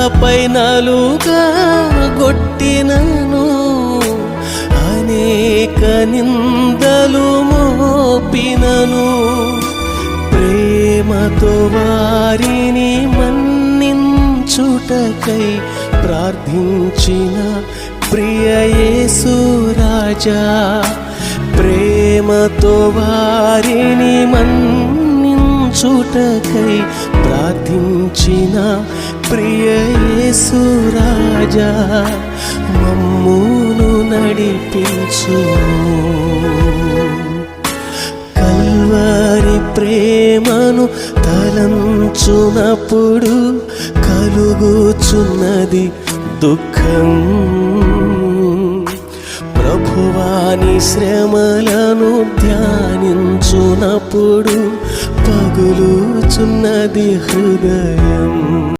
నాపై నలుగా గొట్టినను, అనేక నిందలు మోపినను, ప్రేమతో వారిని మన్నించుటకై ప్రార్థించిన ప్రియ యేసు రాజా, ప్రేమతో వారిని మన్నించుటకై ప్రార్థించిన ప్రియ యేసు రాజా, మమ్మును నడిపించు. కల్వరి ప్రేమను తలంచునప్పుడు కలుగుచున్నది దుఃఖం, ప్రభువాని శ్రమలను ధ్యానించునప్పుడు పగులుచున్నది హృదయం.